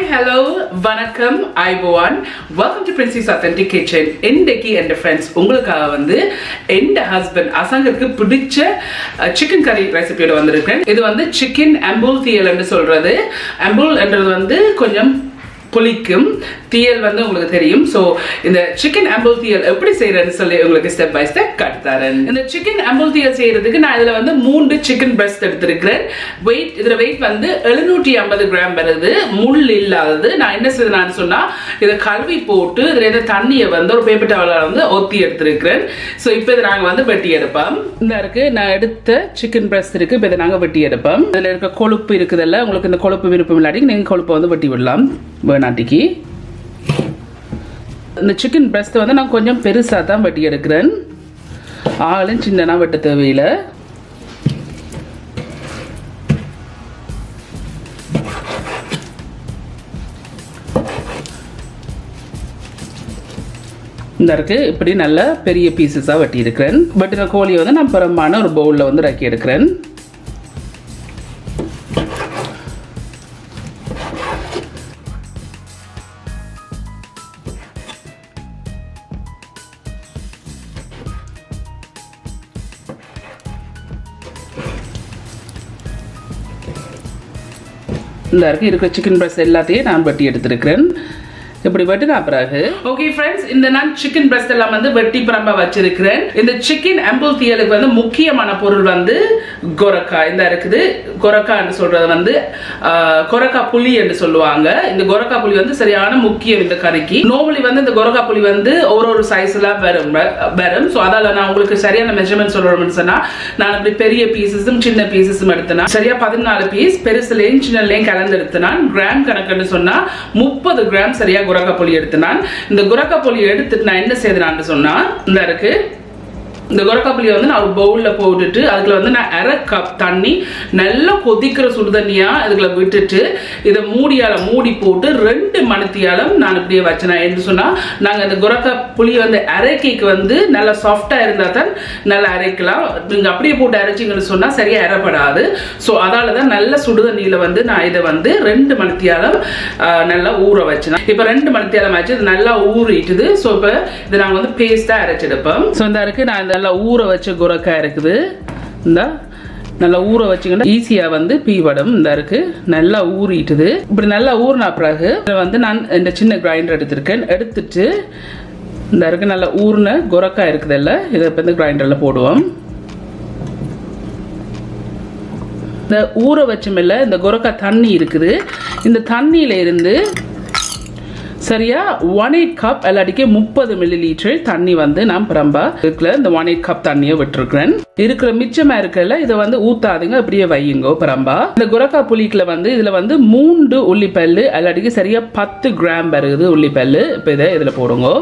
Hi, hello, vanakkam, Aibowan. Welcome to Princess Authentic Kitchen. Indeki and friends, உங்களுக்காக வந்து எந்த husband அசங்கருக்கு பிடிச்ச chicken கறி ரெசிபியோட வந்திருக்கேன். இது வந்து சிக்கன் அம்புல் தியல் என்று சொல்றது. அம்புல் என்றது வந்து கொஞ்சம் புளிக்கும் தியல் வந்து உங்களுக்கு தெரியும். ஸோ இந்த சிக்கன் அம்புல் தியல் எப்படி செய்யறதுன்னு சொல்லி உங்களுக்கு ஸ்டெப் பை ஸ்டெப் காட்டுறேன். இந்த சிக்கன் அம்புல் தியல் செய்யறதுக்கு நான் இதில் வந்து 3 சிக்கன் பிரஸ்ட் எடுத்திருக்கிறேன். இதில் வெயிட் வந்து 750 கிராம் வருது, முள் இல்லாதது. நான் என்ன செய்யறேன்னு சொன்னால் இதை கழுவி போட்டு இதில் இந்த தண்ணியை வந்து ஒரு பேப்பர் டவலால் வந்து ஒத்தி எடுத்திருக்கிறேன். ஸோ இப்போ இதை நாங்கள் வந்து வெட்டி எடுப்போம். இந்த இருக்கு நான் எடுத்த சிக்கன் பிரஸ்ட் இருக்கு. இப்போ இதை நாங்கள் வெட்டி எடுப்போம். இதில் இருக்க கொழுப்பு இருக்குதுல்ல, உங்களுக்கு இந்த கொழுப்பு விருப்பம் இல்லாட்டி நீங்கள் கொழுப்பை வந்து வெட்டி விடலாம் வேணாட்டிக்கு. இந்த சிக்கன் பிரஸ்ட் வந்து நான் கொஞ்சம் பெருசாக தான் வெட்டி எடுக்கிறேன். ஆளும் சின்னனா வெட்ட தேவையில்லை. இந்த இருக்கு இப்படி நல்ல பெரிய பீசஸாக வெட்டி இருக்கிறேன். வெட்டின கோழியை வந்து நான் புறமான ஒரு பவுலில் வந்து ரக்கி எடுக்கிறேன். இந்த இருக்கிற சிக்கன் பிரஸ்ட் எல்லாத்தையும் நான் வெட்டி எடுத்துருக்கிறேன். இப்படி வெட்டினா பிறகு ஓகே ஃப்ரெண்ட்ஸ், இந்த நான் சிக்கன் பிரஸ்ட் எல்லாம் வந்து வெட்டி பிரம்ப வச்சிருக்கிறேன். இந்த சிக்கன் அம்புல் தியலுக்கு வந்து முக்கியமான பொருள் வந்து கொரக்கா. இந்த இருக்குது கொரக்கா என்று சொல்றது வந்து கொரக்கா புளி என்று சொல்லுவாங்க. இந்த கொரக்கா புளி வந்து சரியான முக்கியம் இந்த கறிக்கு. நார்மலி வந்து இந்த கொரக்கா புளி வந்து ஒரு சைஸ்ல வரும். ஸோ அதால நான் உங்களுக்கு சரியான மெஷர்மெண்ட் சொல்லணும்னு சொன்னா நான் அப்படி பெரிய பீசஸும் சின்ன பீசஸும் எடுத்தேன். சரியா 14 பீஸ் பெருசுலையும் சின்னலையும் கலந்து எடுத்தேன். கிராம் கணக்குன்னு சொன்னா 30 கிராம் சரியா குரக்கா புளி எடுத்து நான் இந்த குரக்கா புளி எடுத்துட்டு நான் என்ன செய்தேன்னு சொன்னா இந்த இருக்கு இந்த குரக்கா புளியை வந்து நான் ஒரு பவுலில் போட்டுட்டு அதுக்குள்ள வந்து நான் 1/2 கப் தண்ணி நல்லா கொதிக்கிற சுடுதண்ணியா அதுக்குள்ள விட்டுட்டு இதை மூடி போட்டு 2 மணித்தியாலம் நான் இப்படியே வச்சேன். என்று சொன்னா நாங்கள் இந்த குரக்கா புளியை வந்து அரைக்கைக்கு வந்து நல்லா சாஃப்டா இருந்தா தான் நல்லா அரைக்கலாம். நீங்க அப்படியே போட்டு அரைச்சிங்கன்னு சொன்னா சரியா அரைப்படாது. ஸோ அதால தான் நல்ல சுடுதண்ணியில வந்து நான் இதை வந்து 2 மணித்தியாலம் நல்லா ஊற வச்சேன். இப்போ 2 மணித்தியாலம் ஆச்சு, இது நல்லா ஊறிட்டுது. ஸோ இப்போ இதை நாங்கள் வந்து பேஸ்டா அரைச்செடுப்போம். ஸோ இந்த இருக்கு நான் நல்லா ஊற வச்ச குரக்கா இருக்குது. இந்த நல்லா ஊற வச்சுக்கிட்டா ஈஸியா வந்து பீவடம். இந்த இருக்கு நல்லா ஊறிட்டுது. இப்படி நல்லா ஊறின பிறகு வந்து நான் இந்த சின்ன கிரைண்டர் எடுத்துட்டு இந்த இருக்கு நல்லா ஊறின குரக்கா இருக்குதுல்ல, இதை இப்போ இந்த கிரைண்டர்ல போடுவோம். இந்த ஊற வச்சமில்ல இந்த குரக்கா தண்ணி இருக்குது. இந்த தண்ணியில இருந்து சரியா 1/8 கப் எல்லாடிக்கு 30 மில்லிலீட்டர் தண்ணி வந்து நான் பிரம்பா இருக்குல்ல இந்த 1/8 கப் தண்ணியை விட்டுருக்கிறேன். இருக்கிற மிச்சமா இருக்கல இதை வந்து ஊத்தாதுங்க, அப்படியே வையுங்க பிரம்பா. இந்த குரக்கா புளிக்குல வந்து இதுல வந்து 3 உள்ளிப்பல்லு எல்லாடிக்கு சரியா 10 கிராம் வருது உள்ளிப்பல்லு. இப்போ இதை இதுல போடுங்க.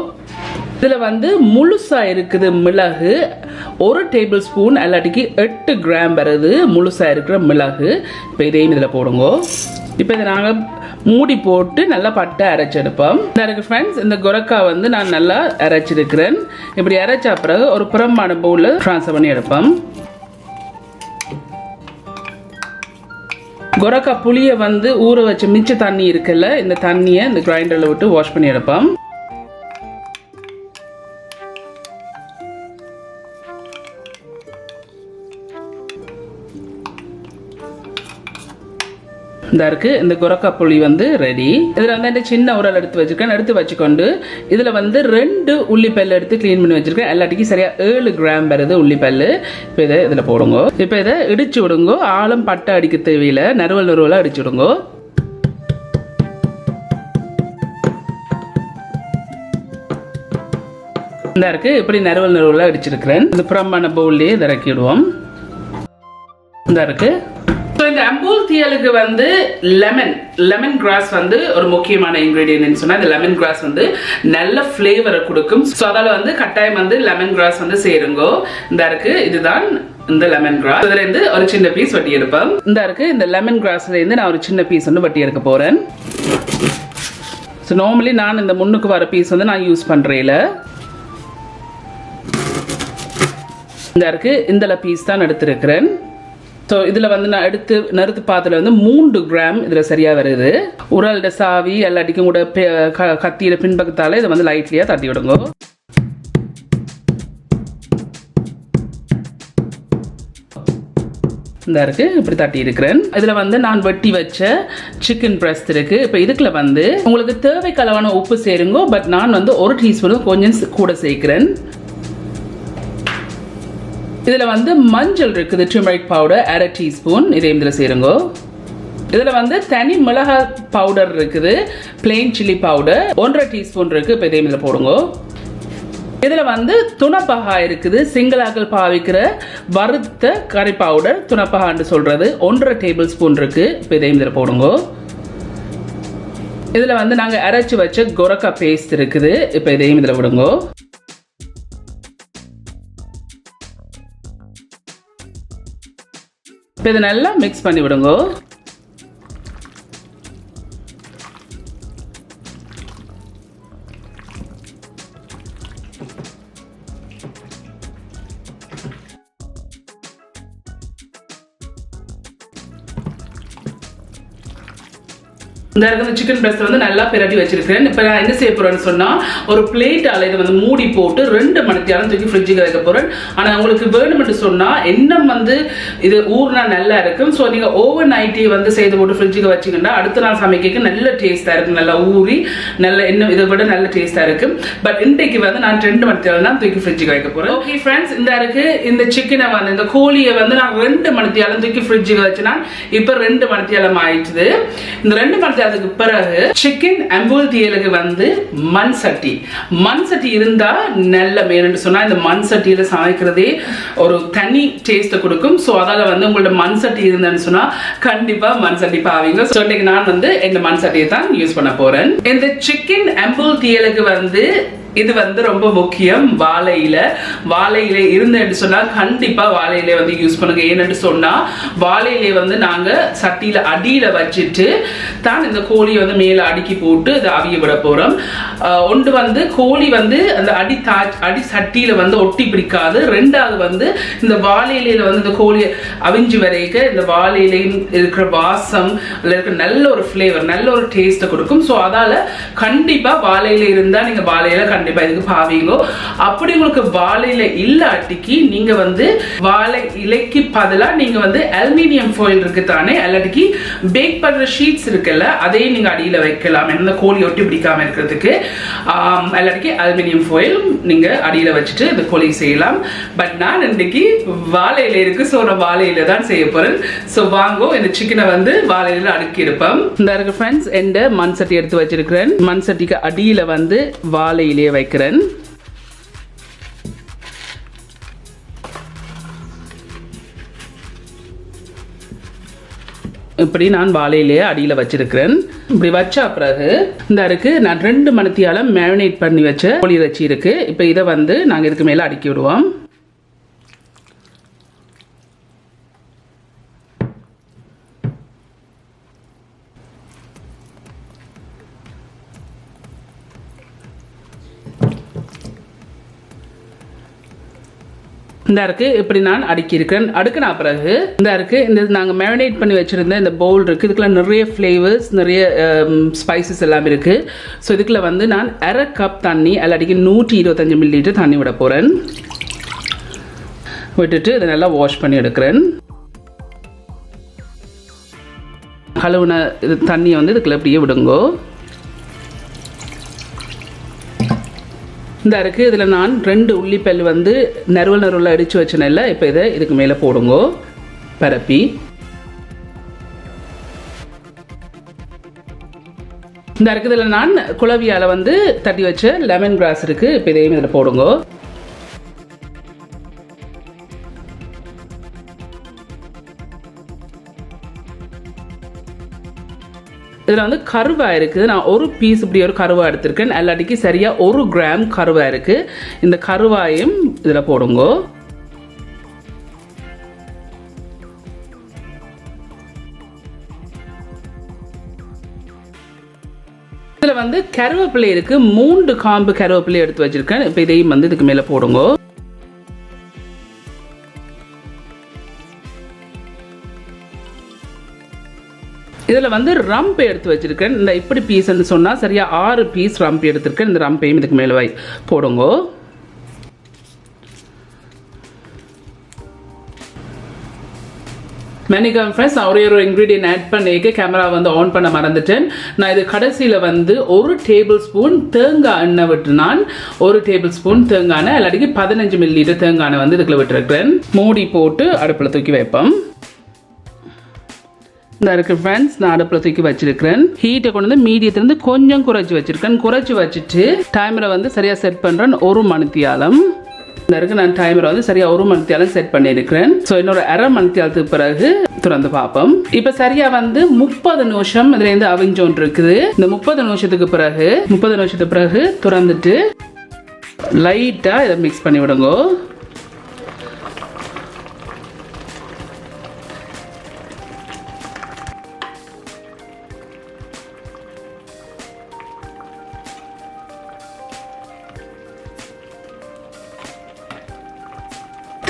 இதுல வந்து முழுசா இருக்குது மிளகு 1 டேபிள் ஸ்பூன் எல்லாட்டிக்கு 8 கிராம் வருது முழுசா இருக்கிற மிளகு. இப்போ இதையும் இதுல போடுங்க. இப்போ இதை நாங்கள் மூடி போட்டு நல்லா பட்டை அரைச்செடுப்போம். இருக்கு ஃப்ரெண்ட்ஸ், இந்த கொரக்கா வந்து நான் நல்லா அரைச்சிருக்கிறேன். இப்படி அரைச்ச பிறகு ஒரு புறம்பான பவுலில் ட்ரான்ஸ்ஃபர் பண்ணி எடுப்போம். கொரக்கா புளியை வந்து ஊற வச்ச மிச்ச தண்ணி இருக்குல்ல, இந்த தண்ணியை இந்த கிரைண்டரில் விட்டு வாஷ் பண்ணி எடுப்போம். இந்த இருக்கு இந்த கொரக்கா புளி வந்து ரெடி. இதுல வந்து சின்ன உரல் எடுத்து வச்சுக்கொண்டு இதுல வந்து 2 உள்ளிப்பல்லு எடுத்து கிளீன் பண்ணி வச்சிருக்கேன். எல்லாத்துக்கும் சரியா 7 கிராம் வருது உள்ளிப்பல்லு. இப்போ இதை இதுல போடுங்க. இப்போ இதை இடிச்சு விடுங்க. ஆழம் பட்டை அடிக்க தேவையில்லை, நறுவலா அடிச்சு விடுங்க. இந்த இருக்கு இப்படி நறுவலா அடிச்சிருக்கிறேன். இந்த புறம்பான பவுல்லே இதை இறக்கி விடுவோம். இந்த இருக்கு இந்த அம்புல் தியலுக்கு வந்து லெமன் கிராஸ் வந்து ஒரு முக்கியமான இன்கிரீடியன்ட் சொன்னா இந்த லெமன் கிராஸ் வந்து நல்ல ஃப்ளேவரை கொடுக்கும். ஸோ அதால வந்து கட்டாயம் வந்து லெமன் கிராஸ் வந்து சேருங்க. இந்த இருக்கு இதுதான் இந்த லெமன் கிராஸ். இதுல இருந்து ஒரு சின்ன பீஸ் வெட்டி எடுப்பேன். இந்த இருக்கு இந்த லெமன் கிராஸ்ல இருந்து நான் ஒரு சின்ன பீஸ் வந்து வெட்டி எடுக்க போறேன். ஸோ நார்மலி நான் இந்த முன்னுக்கு வர பீஸ் வந்து நான் யூஸ் பண்றேன். இந்த இருக்கு இந்த பீஸ் தான் எடுத்திருக்கிறேன். ஸோ இதில் வந்து நான் நறுத்து பாத்தில் வந்து 3 கிராம் இதில் சரியாக வருது. உரல்ட சாவி எல்லாட்டிக்கும் கூட கத்தியில் பின்பக்கத்தால் இதை வந்து லைட்லியாக தட்டி விடுங்க. இந்த இருக்கு இப்படி தட்டி இருக்கிறேன். இதில் வந்து நான் வெட்டி வச்ச சிக்கன் பிரஸ்ட் இருக்கு. இப்போ இதுக்குள்ள வந்து உங்களுக்கு தேவைக்கு அளவான உப்பு சேருங்க. பட் நான் வந்து 1 டீஸ்பூன் கொஞ்சம் கூட சேர்க்கிறேன். இதில் வந்து மஞ்சள் இருக்குது, டர்மரிக் பவுடர் 1/2 டீஸ்பூன், இதையும் இதில் சேருங்க. இதில் வந்து தனி மிளகாய் பவுடர் இருக்குது, பிளெயின் சில்லி பவுடர் 1/2 டீஸ்பூன் இருக்கு. இப்போ இதையும் இதில் போடுங்க. இதில் வந்து துணப்பகா இருக்குது, சிங்களாக்கள் பாவிக்கிற வறுத்த கறி பவுடர் துணப்பகான்னு சொல்றது 1/2 டேபிள் ஸ்பூன் இருக்கு. இப்போ இதையும் இதில் போடுங்க. இதில் வந்து நாங்கள் அரைச்சி வச்ச கொரக்கா பேஸ்ட் இருக்குது. இப்போ இதையும் இதில் விடுங்க. இப்போ இதை நல்லா மிக்ஸ் பண்ணி விடுங்க. இந்த இருக்கிற சிக்கன் பிரஸ்ட் வந்து நல்லா பிரட்டி வச்சிருக்கேன். இப்போ நான் என்ன செய்ய போறேன்னு சொன்னா, ஒரு பிளேட்டால இதை வந்து மூடி போட்டு 2 மணி நேரம் தூக்கி ஃப்ரிட்ஜுக்கு வைக்க போறேன். ஆனால் உங்களுக்கு வேணும்னு சொன்னா எண்ணெய் வந்து இது ஊர்னா நல்லா இருக்கும். ஸோ நீங்க ஓவர் நைட்டே வந்து செய்து போட்டு ஃப்ரிட்ஜுக்கு வச்சிங்கன்னா அடுத்த நாள் சமைக்க நல்ல டேஸ்டா இருக்கும். நல்லா ஊறி நல்ல இன்னும் இதை விட நல்ல டேஸ்டா இருக்கும். பட் இன்றைக்கு வந்து நான் 2 மணி நேரம் தான் தூக்கி ஃப்ரிட்ஜுக்கு வைக்க போறேன். ஓகே ஃப்ரெண்ட்ஸ், இந்த இருக்கு இந்த சிக்கனை வந்து இந்த கோழியை வந்து நான் 2 மணி நேரம் தூக்கி ஃப்ரிட்ஜுக்கு வச்சுனா இப்போ 2 மணி நேரம் ஆயிடுச்சு. இந்த 2 மணி அதுக்கு பிறகு சிக்கன் அம்புல்தியலுக்கு வந்து மண் சட்டி இருந்தா நல்ல மேலுன்னு சொன்னா இந்த மண் சட்டியில சமைக்கிறதே ஒரு தனி டேஸ்ட் கொடுக்கும். ஸோ அதால வந்து உங்களோட மண் சட்டி இருந்தேன்னு சொன்னா கண்டிப்பா மண் சட்டி பாவீங்க. ஸோ இன்னைக்கு நான் வந்து இந்த மண் சட்டியை தான் யூஸ் பண்ண போறேன். இந்த சிக்கன் அம்புல்தியலுக்கு வந்து இது வந்து ரொம்ப முக்கியம். வாழை இலை இருந்தேன்னு சொன்னா கண்டிப்பா வாழை இலை வந்து யூஸ் பண்ணுங்க. ஏன்னு சொன்னா வாழை இலை வந்து நாங்க சட்டியில அடியில வச்சுட்டு தான் இந்த கோழி வந்து மேல அடுக்கி போட்டு இதை அவிய விட போறோம். ஒன்று வந்து கோழி வந்து அந்த அடி சட்டியில வந்து ஒட்டி பிடிக்காது. 2வது வந்து இந்த வாழை இலையில வந்து இந்த கோழி அவிஞ்சு வரைக்க இந்த வாழை இலையும் இருக்கிற வாசம் இருக்கிற நல்ல ஒரு ஃபிளேவர், நல்ல ஒரு டேஸ்ட்டை கொடுக்கும். ஸோ அதால கண்டிப்பா வாழை இலை இருந்தா நீங்க வாழை இலை கண்டிப்பா இதுக்கு பாவீங்க. அப்படி உங்களுக்கு வாழை இலை இல்லாட்டிக்கு நீங்க வந்து வாழை இலைக்கு பதிலா நீங்க வந்து அலுமினியம் ஃபாயில் இருக்கு தானே, அல்லாட்டிக்கு பேக் பண்ற ஷீட்ஸ் இருக்குல்ல, அதையும் நீங்க அடியில வைக்கலாம். இந்த கோழி ஒட்டி பிடிக்காம இருக்கிறதுக்கு அல்லாட்டிக்கு அலுமினியம் ஃபாயில் நீங்க அடியில வச்சுட்டு இந்த கோழி செய்யலாம். பட் நான் இன்னைக்கு வாழை இலை இருக்கு, ஸோ நான் வாழை இலை தான் செய்ய போறேன். ஸோ வாங்கோ இந்த சிக்கனை வந்து வாழை இலையில அடுக்கி இருப்போம். இந்த இருக்கு ஃப்ரெண்ட்ஸ், எந்த மண் சட்டி எடுத்து வச்சிருக்கிறேன். மண் சட்டிக்கு அடியில வந்து வாழை இலையை வைக்கிறேன். இப்படி நான் வாழையிலேயே அடியில் வச்சிருக்கிறேன். இப்படி வச்ச பிறகு இந்த இருக்கு நான் 2 மணி நேரம் மேரினேட் பண்ணி வச்ச கோழி இறைச்சி இருக்கு. இப்போ இதை வந்து நாங்கள் இதுக்கு மேலே அடுக்கி விடுவோம். இந்த இருக்கு இப்படி நான் அடுக்கி இருக்கிறேன். அடுக்கின பிறகு இந்த இருக்கு இந்த நாங்கள் மேரினேட் பண்ணி வச்சிருந்த இந்த பவுல் இருக்கு. இதுக்குள்ள நிறைய ஃப்ளேவர்ஸ், நிறைய ஸ்பைசஸ் எல்லாம் இருக்கு. ஸோ இதுக்குள்ள வந்து நான் 1/2 கப் தண்ணி அல்லாட்டிக்கு 125 ml தண்ணி விட போறேன். விட்டுட்டு இதை நல்லா வாஷ் பண்ணி எடுக்கிறேன். கழுவுன இது தண்ணியை வந்து இதுக்குள்ள அப்படியே விடுங்கோ. இந்த இருக்கு இதில் நான் 2 உள்ளிப்பல் வந்து நறுவல் அடித்து வச்சேன்ல. இப்போ இதை இதுக்கு மேலே போடுங்கோ பரப்பி. இந்த இருக்கு இதில் நான் குழவியால் வந்து தட்டி வச்ச லெமன் கிராஸ் இருக்கு. இப்போ இதையும் இதில் போடுங்கோ. இதில் வந்து கருவா இருக்குது. நான் ஒரு பீஸ் இப்படி ஒரு கருவா எடுத்திருக்கேன். எல்லாட்டிக்கு சரியாக 1 கிராம் கருவா இருக்குது. இந்த கருவாயும் இதில் போடுங்க. இதில் வந்து கருவேப்பிலை இருக்குது. 3 காம்பு கருவேப்பிலை எடுத்து வச்சுருக்கேன். இப்போ இதையும் வந்து இதுக்கு மேலே போடுங்க. இதில் வந்து ரம்ப் எடுத்து வச்சுருக்கேன். இந்த இப்படி பீஸ்ன்னு சொன்னால் சரியாக 6 பீஸ் ரம்ப் எடுத்துருக்கேன். இந்த ரம்பையும் இதுக்கு மேலே போடுங்கோ. மெனிகம் ஃப்ரெண்ட்ஸ், ஒரே ஒரு இன்க்ரீடியன்ட் ஆட் பண்ணிக்க கேமரா வந்து ஆன் பண்ண மறந்துட்டேன். நான் இது கடைசியில் வந்து 1 டேபிள் ஸ்பூன் தேங்காய் எண்ணெய் விட்டு நான் 1 டேபிள் ஸ்பூன் தேங்காய் எண்ணெய் இல்லாட்டிக்கு 15 மில்லிலிட்டர் தேங்காய் எண்ணெய் வந்து இதுக்குள்ள விட்டுருக்கிறேன். மூடி போட்டு அடுப்பில் தூக்கி வைப்போம். இந்த இருக்கு ஃப்ரெண்ட்ஸ், நான் அடுப்பில் தூக்கி வச்சிருக்கிறேன். ஹீட்டை கொண்டு வந்து மீடியத்திலிருந்து கொஞ்சம் குறைச்சி வச்சிருக்கேன். குறைச்சி வச்சுட்டு டைமரை வந்து சரியாக செட் பண்ணுறேன். 1 மணித்தியாலம் இருக்கு. நான் டைமரை வந்து சரியாக 1 மணித்தியாலம் செட் பண்ணியிருக்கிறேன். ஸோ இன்னொரு அரை மணித்தியாலத்துக்கு பிறகு திறந்து பார்ப்போம். இப்போ சரியாக வந்து 30 நிமிஷம் இதுலேருந்து அவிஞ்சோன் இருக்குது. இந்த 30 நிமிஷத்துக்கு பிறகு திறந்துட்டு லைட்டாக இதை மிக்ஸ் பண்ணி விடுங்க.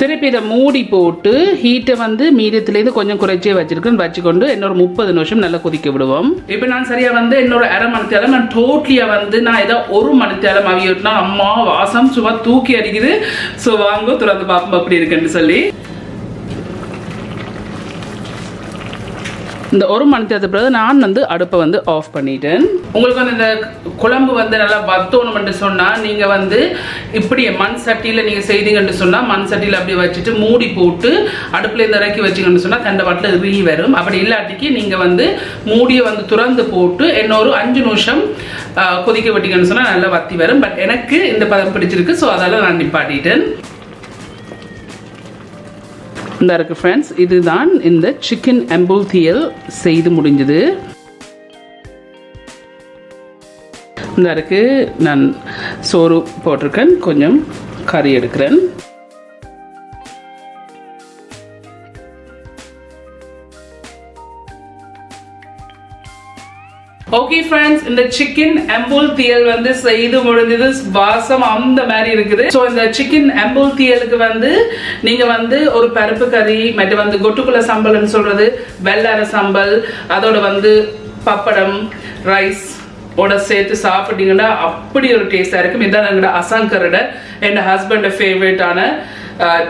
திருப்பி இதை மூடி போட்டு ஹீட்டை வந்து மீடியத்துலேருந்து கொஞ்சம் குறைச்சே வச்சுக்கொண்டு இன்னொரு 30 நிமிஷம் நல்லா கொதிக்க விடுவோம். இப்போ நான் சரியாக வந்து இன்னொரு அரை மணித்தியாலம் நான் டோட்டலியாக வந்து நான் ஏதோ 1 மணித்தியாலம் அவியிட்டுனா அம்மா வாசம் சும்மா தூக்கி அடிக்குது. ஸோ வாங்க திறந்து பார்ப்போம் அப்படி இருக்குன்னு சொல்லி. இந்த 1 மணித்தியாலத்துக்கு பிறகு நான் வந்து அடுப்பை வந்து ஆஃப் பண்ணிட்டேன். உங்களுக்கு வந்து இந்த குழம்பு வந்து நல்லா வத்தோணும்னு சொன்னால் நீங்கள் வந்து இப்படி மண் சட்டியில் நீங்கள் செய்தீங்கன்னு சொன்னால் மண் சட்டியில் அப்படி வச்சுட்டு மூடி போட்டு அடுப்புலேருந்து இறக்கி வச்சிங்கன்னு சொன்னால் தண்டை பாட்டில் இறுகி வரும். அப்படி இல்லாட்டிக்கு நீங்கள் வந்து மூடியை வந்து திறந்து போட்டு இன்னொரு 5 நிமிஷம் கொதிக்க விட்டீங்கன்னு சொன்னால் நல்லா வத்தி வரும். பட் எனக்கு இந்த பதம் பிடிச்சிருக்கு. ஸோ அதால் நான் நிப்பாட்டிட்டேன். இந்த இருக்கு ஃப்ரெண்ட்ஸ், இதுதான் இந்த சிக்கன் அம்புல்தியல் செய்து முடிஞ்சது. இந்த இருக்கு, நான் சோறு போட்டிருக்கேன், கொஞ்சம் கறி எடுக்கிறேன். ஓகே ஃப்ரெண்ட்ஸ், இந்த சிக்கன் அம்புல்தியல் வந்து செய்து முடிஞ்சது. வாசம் அந்த மாதிரி இருக்குது. ஸோ இந்த சிக்கன் அம்புல்தியலுக்கு வந்து நீங்க வந்து ஒரு பருப்பு கறி மற்ற வந்து கொட்டுக்குள்ள சம்பல்னு சொல்றது வெள்ளார சம்பல், அதோட வந்து பப்படம் ரைஸ் ஓட சேர்த்து சாப்பிட்டீங்கன்னா அப்படி ஒரு டேஸ்டா இருக்கும். இதான் எங்களோட அசங்கரோட என் ஹஸ்பண்ட் ஃபேவரட்டான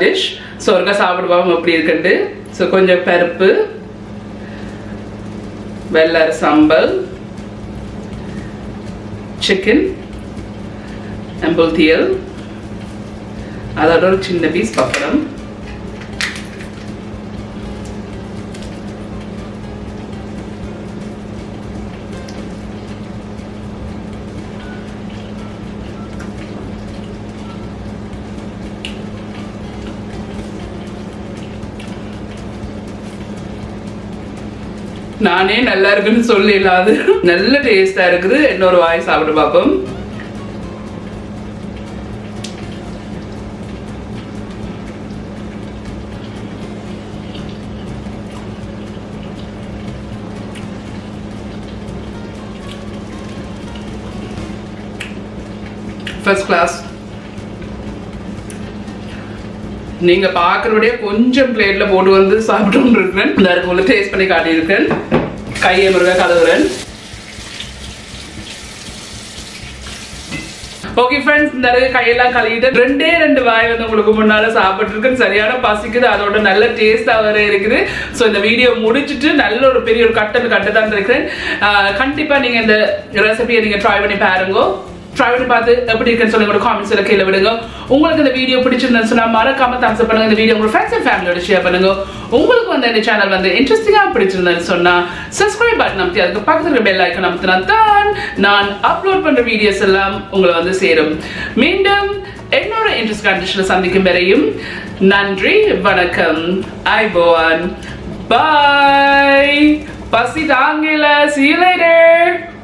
டிஷ். ஸோ ஒருக்கா சாப்பிடுவாங்க அப்படி இருக்குன்ட்டு. ஸோ கொஞ்சம் பருப்பு, வெள்ளார சம்பல், சிக்கன் அம்புல்தியல், அதோட ஒரு சின்ன பீஸ் பப்படம், நானே நல்லா இருக்குன்னு சொல்லிடலாது. நல்ல டேஸ்டா இருக்குது. இன்னொரு வாய் சாப்பிட்டு பார்ப்போம். First class. நீங்க பாக்குறபடியே கொஞ்சம் பிளேட்ல போட்டு வந்து சாப்பிட்டு இருக்கிறேன். இந்த இருக்குள்ள டேஸ்ட் பண்ணி காட்டியிருக்கேன். கையை முருகா கழுவுறேன். ஓகே ஃப்ரெண்ட்ஸ், இந்த கையெல்லாம் கழுவிட்டு 2 வாய் வந்து உங்களுக்கு முன்னால சாப்பிட்டு இருக்கேன். சரியான பசிக்குது, அதோட நல்ல டேஸ்டா வேற இருக்குது. ஸோ இந்த வீடியோ முடிச்சுட்டு நல்ல ஒரு பெரிய ஒரு கட்டு தான் இருக்கிறேன். கண்டிப்பா நீங்க இந்த ரெசிபியை நீங்க ட்ரை பண்ணி பாருங்க. ட்ரை பண்ணி பார்த்து எப்படி இருக்குன்னு சொல்லி உங்களோட காமெண்ட்ஸ்ல கீழே விடுங்க. உங்களுக்கு இந்த வீடியோ பிடிச்சிருந்தா சொன்னா மறக்காம தம்ஸ் அப் பண்ணுங்க. இந்த வீடியோ உங்க ஃப்ரெண்ட்ஸ் அண்ட் ஃபேமிலியோட ஷேர் பண்ணுங்க. உங்களுக்கு வந்து இந்த சேனல் வந்து இன்ட்ரெஸ்டிங்கா பிடிச்சிருந்தேன்னு சொன்னா சப்ஸ்கிரைப் பட்டன் அமுத்தி அதுக்கு பக்கத்துல இருக்க பெல் ஐகான் அமுத்தினா தான் நான் அப்லோட் பண்ற வீடியோஸ் எல்லாம் உங்களை வந்து சேரும். மீண்டும் இன்னொரு இன்ட்ரெஸ்ட் கண்டிஷன்ல சந்திக்கும் வரையும் நன்றி, வணக்கம், ஐபோவான், பாய். பசி தாங்கல. See you later.